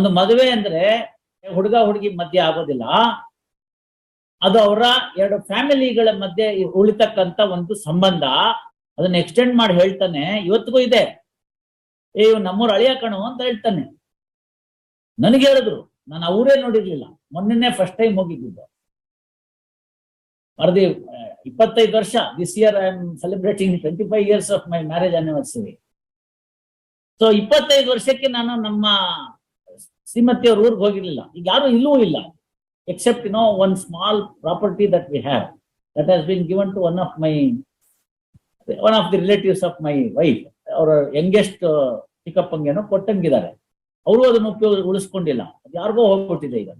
ಒಂದು ಮದುವೆ ಅಂದ್ರೆ ಹುಡುಗ ಹುಡುಗಿ ಮಧ್ಯೆ ಆಗೋದಿಲ್ಲ, ಅದು ಅವರ ಎರಡು ಫ್ಯಾಮಿಲಿಗಳ ಮಧ್ಯೆ ಉಳಿತಕ್ಕಂತ ಒಂದು ಸಂಬಂಧ. ಅದನ್ನ ಎಕ್ಸ್ಟೆಂಡ್ ಮಾಡಿ ಹೇಳ್ತಾನೆ, ಇವತ್ತಿಗೂ ಇದೆ. ನಮ್ಮೂರ್ ಅಳಿಯ ಕಣು ಅಂತ ಹೇಳ್ತಾನೆ. ನನಗೆ ಹೇಳಿದ್ರು, ನಾನು ಅವರೇ ನೋಡಿರ್ಲಿಲ್ಲ, ಮೊನ್ನೆ ಫಸ್ಟ್ ಟೈಮ್ ಹೋಗಿದ್ದು. ಅರ್ದಿ 25 ವರ್ಷ. This year I am celebrating 25 years of my marriage anniversary. So 25 ವರ್ಷಕ್ಕೆ ನಾನು ನಮ್ಮ ಶ್ರೀಮತಿಯವ್ರ ಊರಿಗೆ ಹೋಗಿರ್ಲಿಲ್ಲ. ಈಗ ಯಾರು ಇಲ್ಲೂ ಇಲ್ಲ, except one small property that we have that has been given to one of the relatives of my wife. ಅವರ ಯಂಗೆಸ್ಟ್ ಚಿಕ್ಕಪ್ಪಂಗೇನೋ ಕೊಟ್ಟಂಗಿದ್ದಾರೆ. ಅವರು ಅದನ್ನು ಉಳಿಸ್ಕೊಂಡಿಲ್ಲ, ಅದು ಯಾರಿಗೋ ಹೋಗ್ಬಿಟ್ಟಿದೆ. ಈಗ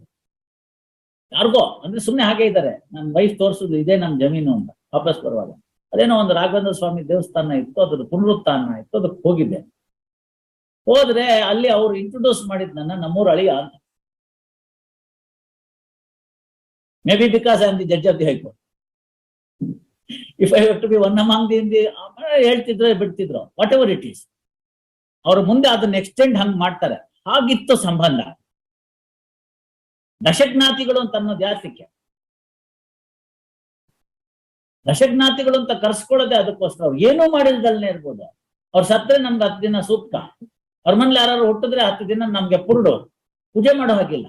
ಯಾರಿಗೋ ಅಂದ್ರೆ ಸುಮ್ಮನೆ ಹಾಗೆ ಇದ್ದಾರೆ. ನನ್ನ ವೈಫ್ ತೋರಿಸುದು ಇದೇ ನನ್ನ ಜಮೀನು ಅಂತ. ವಾಪಸ್ ಬರುವಾಗ ಅದೇನೋ ಒಂದು ರಾಘವೇಂದ್ರ ಸ್ವಾಮಿ ದೇವಸ್ಥಾನ ಇತ್ತು, ಅದ್ರ ಪುನರುತ್ಥಾನ ಇತ್ತು, ಅದಕ್ಕೆ ಹೋಗಿದ್ದೆ. ಹೋದ್ರೆ ಅಲ್ಲಿ ಅವ್ರು ಇಂಟ್ರೊಡ್ಯೂಸ್ ಮಾಡಿದ್ ನನ್ನ ನಮ್ಮೂರ ಅಳಿಯ ಅಂತ. Maybe because I am the judge of the high court. If I to be one among the ಹೇಳ್ತಿದ್ರು ಬಿಡ್ತಿದ್ರು, ವಾಟ್ ಎವರ್ ಇಟ್ ಈಸ್. ಅವ್ರ ಮುಂದೆ ಅದನ್ನ ಎಕ್ಸ್ಟೆಂಡ್ ಹಂಗ್ ಮಾಡ್ತಾರೆ. ಹಾಗಿತ್ತು ಸಂಬಂಧ. ದಶಜ್ಞಾತಿಗಳು ಅಂತ ಅನ್ನೋದು ಯಾತಕ್ಕೆ? ದಶಜ್ಞಾತಿಗಳು ಅಂತ ಕರ್ಸ್ಕೊಳ್ಳೋದೆ ಅದಕ್ಕೋಸ್ಕರ. ಅವ್ರು ಏನೂ ಮಾಡಿಲ್ದಲ್ನೇ ಇರ್ಬೋದು. ಅವ್ರು ಸತ್ರೆ ನಮ್ಗೆ 10 ದಿನ ಸೂಕ್ತ. ಅವ್ರ ಮನೇಲಿ ಯಾರು ಹುಟ್ಟಿದ್ರೆ 10 ದಿನ ನಮ್ಗೆ ಪುರುಡು ಪೂಜೆ ಮಾಡೋ ಹಾಗಿಲ್ಲ.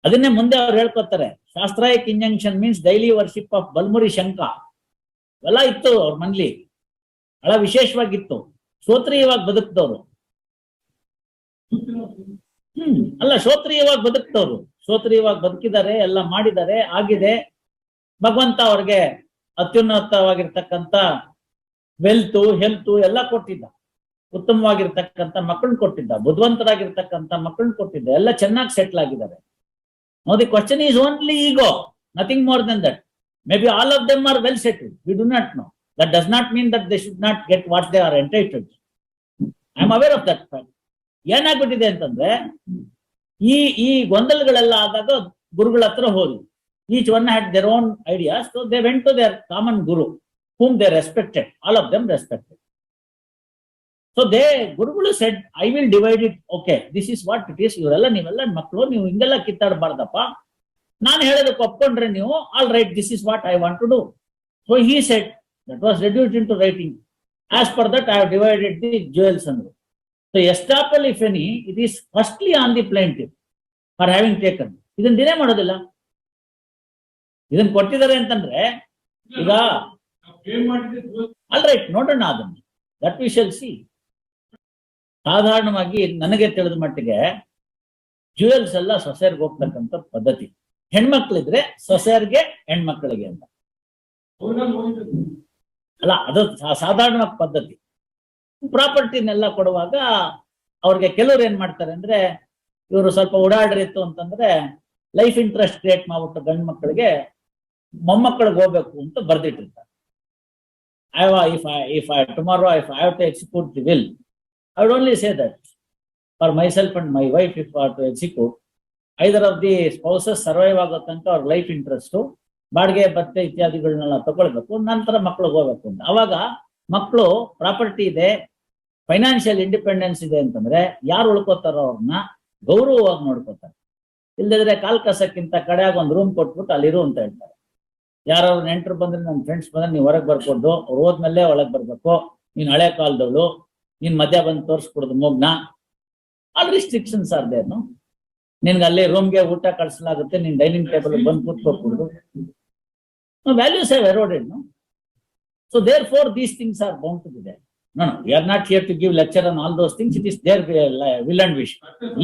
ಅದನ್ನೇ ಮುಂದೆ ಅವ್ರು ಹೇಳ್ಕೊತಾರೆ, ಶಾಸ್ತ್ರಾಯಿಕ್ injunction means daily worship of ಬಲ್ಮುರಿ ಶಂಕ. ಎಲ್ಲ ಇತ್ತು ಅವ್ರ ಮನೇಲಿ, ಬಹಳ ವಿಶೇಷವಾಗಿತ್ತು. ಶ್ರೋತ್ರಿಯವಾಗಿ ಬದುಕ್ತವ್ರು. ಅಲ್ಲ, ಶ್ರೋತ್ರಿಯವಾಗಿ ಬದುಕ್ತವ್ರು. ಶ್ರೋತ್ರಿಯವಾಗಿ ಬದುಕಿದ್ದಾರೆ, ಎಲ್ಲ ಮಾಡಿದ್ದಾರೆ, ಆಗಿದೆ. ಭಗವಂತ ಅವ್ರಿಗೆ ಅತ್ಯುನ್ನತವಾಗಿರ್ತಕ್ಕಂಥ ವೆಲ್ತ್, ಹೆಲ್ತ್ ಎಲ್ಲ ಕೊಟ್ಟಿದ್ದ. ಉತ್ತಮವಾಗಿರ್ತಕ್ಕಂಥ ಮಕ್ಕಳನ್ನ ಕೊಟ್ಟಿದ್ದ, ಬುದ್ಧಿವಂತರಾಗಿರ್ತಕ್ಕಂಥ ಮಕ್ಕಳನ್ನ ಕೊಟ್ಟಿದ್ದ. ಎಲ್ಲ ಚೆನ್ನಾಗಿ ಸೆಟ್ಲ್ ಆಗಿದ್ದಾರೆ. Now the question is only ego, nothing more than that. Maybe all of them are well settled. We do not know. That does not mean that they should not get what they are entitled. I am aware of that fact. ಏನಾಗ್ಬಿಟ್ಟಿದೆ ಅಂತಂದ್ರೆ, ಈ ಗೊಂದಲಗಳೆಲ್ಲ ಆದಾಗ ಗುರುಗಳ ಹತ್ರ ಹೋದ್ರು. Each one had their own ideas, so they went to their common guru, whom they respected. All of them respected. So ಗುರುಗಳು said, I will divide it. Okay, this is what it is. ಇವರೆಲ್ಲ ನೀವೆಲ್ಲ ಮಕ್ಕಳು, ನೀವು ಹಿಂಗೆಲ್ಲ ಕಿತ್ತಾಡಬಾರ್ದಪ್ಪ. ನಾನು ಹೇಳೋದಕ್ಕೆ ಒಪ್ಕೊಂಡ್ರೆ ನೀವು, all right, this is what I want to do. So he said, that was reduced into writing. As per that, I have divided the jewels ಅಂದ್ರು. So estoppel, if any, it is firstly on the plaintiff for having taken. ಇದನ್ನ ಡಿನೇ ಮಾಡೋದಿಲ್ಲ. ಇದನ್ನ ಕೊಟ್ಟಿದ್ದಾರೆ ಅಂತಂದ್ರೆ ಈಗ all right, ನೋಡೋಣ ಅದನ್ನ. That we shall C. ಸಾಧಾರಣವಾಗಿ ನನಗೆ ತಿಳಿದ ಮಟ್ಟಿಗೆ ಜ್ಯುವೆಲ್ಸ್ ಎಲ್ಲ ಸೊಸೆಯರ್ಗೆ ಹೋಗ್ತಕ್ಕಂಥ ಪದ್ಧತಿ. ಹೆಣ್ಮಕ್ಳಿದ್ರೆ ಸೊಸೆಯರ್ಗೆ, ಹೆಣ್ಮಕ್ಳಿಗೆ ಅಂತ ಅಲ್ಲ, ಅದು ಸಾಧಾರಣವಾಗಿ ಪದ್ಧತಿ. ಪ್ರಾಪರ್ಟಿನೆಲ್ಲ ಕೊಡುವಾಗ ಅವ್ರಿಗೆ ಕೆಲವ್ರು ಏನ್ ಮಾಡ್ತಾರೆ ಅಂದ್ರೆ, ಇವರು ಸ್ವಲ್ಪ ಓಡಾಡ್ರಿತ್ತು ಅಂತಂದ್ರೆ ಲೈಫ್ ಇಂಟ್ರೆಸ್ಟ್ ಕ್ರಿಯೇಟ್ ಮಾಡ್ಬಿಟ್ಟು ಗಂಡು ಮಕ್ಕಳಿಗೆ ಮೊಮ್ಮಕ್ಕಳಿಗೆ ಹೋಗ್ಬೇಕು ಅಂತ ಬರ್ದಿಟ್ಟಿರ್ತಾರೆ. Tomorrow if I have to execute the will, I would only say that for myself and my wife, if I have to execute, either of the spouses survive ಆಗೋ ತನಕ ಅವ್ರ life interest, ಬಾಡಿಗೆ ಭತ್ತೆ ಇತ್ಯಾದಿಗಳನ್ನೆಲ್ಲ ತಗೊಳ್ಬೇಕು, ನಂತರ ಮಕ್ಳಿಗೆ ಹೋಗ್ಬೇಕು ಅಂತ. ಅವಾಗ ಮಕ್ಕಳು ಪ್ರಾಪರ್ಟಿ ಇದೆ, ಫೈನಾನ್ಷಿಯಲ್ ಇಂಡಿಪೆಂಡೆನ್ಸ್ ಇದೆ ಅಂತಂದ್ರೆ ಯಾರು ಉಳ್ಕೋತಾರೋ ಅವ್ರನ್ನ ಗೌರವವಾಗಿ ನೋಡ್ಕೋತಾರೆ. ಇಲ್ಲದಿದ್ರೆ ಕಾಲ್ ಕಸಕ್ಕಿಂತ ಕಡೆಯಾಗ ಒಂದು ರೂಮ್ ಕೊಟ್ಬಿಟ್ಟು ಅಲ್ಲಿರು ಅಂತ ಹೇಳ್ತಾರೆ. ಯಾರು ನೆಂಟರು ಬಂದ್ರೆ, ನನ್ನ ಫ್ರೆಂಡ್ಸ್ ಬಂದ್ರೆ ನೀವು ಹೊರಗೆ ಬರ್ಕೊಡ್ದು, ಅವ್ರು ಹೋದ್ಮೇಲೆ ಒಳಗೆ ಬರ್ಬೇಕು, ನೀನ್ ಹಳೆ ಕಾಲದವಳು, ನೀನ್ ಮಧ್ಯ ಬಂದು ತೋರಿಸ್ಕೊಡುದು ಮೂಗ್ನ. All restrictions are there. ನಿನ್ಗೆ ಅಲ್ಲಿ ರೂಮ್ಗೆ ಊಟ ಕಳಿಸಲಾಗುತ್ತೆ, ನೀನ್ ಡೈನಿಂಗ್ ಟೇಬಲ್ ಬಂದು ಕೂತ್ಕೊಡ್ದು. Values have eroded. So therefore these things are bound to be there. No, we are not here to give lecture on all those things. It is their will and wish.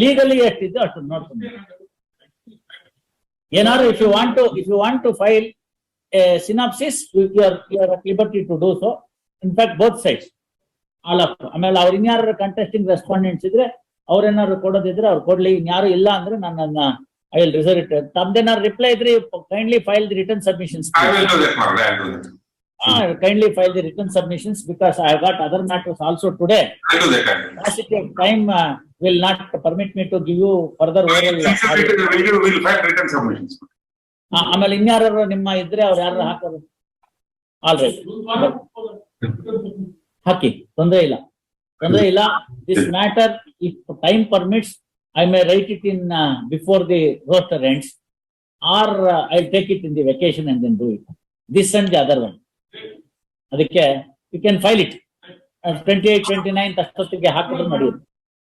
Legally ಎಷ್ಟಿದೆ ಅಷ್ಟು ನೋಡ್ಕೊಂಡು. ಏನಾದ್ರು if you want to file a synopsis, you are at liberty to do so. In fact, both sides, all of them. ಆಮೇಲೆ ಅವ್ರು ಇನ್ಯಾರು contesting respondents ಇದ್ರೆ ಅವ್ರೇನಾದ್ರು ಕೊಡೋದಿದ್ರೆ ಅವ್ರು ಕೊಡ್ಲಿ. ಇನ್ಯಾರು ಇಲ್ಲ ಅಂದ್ರೆ ನನ್ನ I will reserve it. ತಮ್ದೇನಾದ್ರು ರಿಪ್ಲೈ ಇದ್ರೆ kindly file the written submissions. I will do that. Kindly file the written submissions because I have got other matters also today. I do that. Capacity of time will not permit me to give you further oral. We will file written submissions. ಆಮೇಲೆ ಇನ್ಯಾರು ನಿಮ್ಮ ಇದ್ರೆ ಅವ್ರು ಯಾರು ಹಾಕೋದು? All right, ಹಾಕಿ, ತೊಂದರೆ ಇಲ್ಲ. ತೊಂದರೆ ಇಲ್ಲ. This matter if time permits I may write it in before the roster ends or I take it in the vacation and then do it this and the other one. ಅದಕ್ಕೆ you can file it 28, 29 ಅಷ್ಟೊತ್ತಿಗೆ ಹಾಕಿದ್ರೆ ನಡೆಯುತ್ತೆ.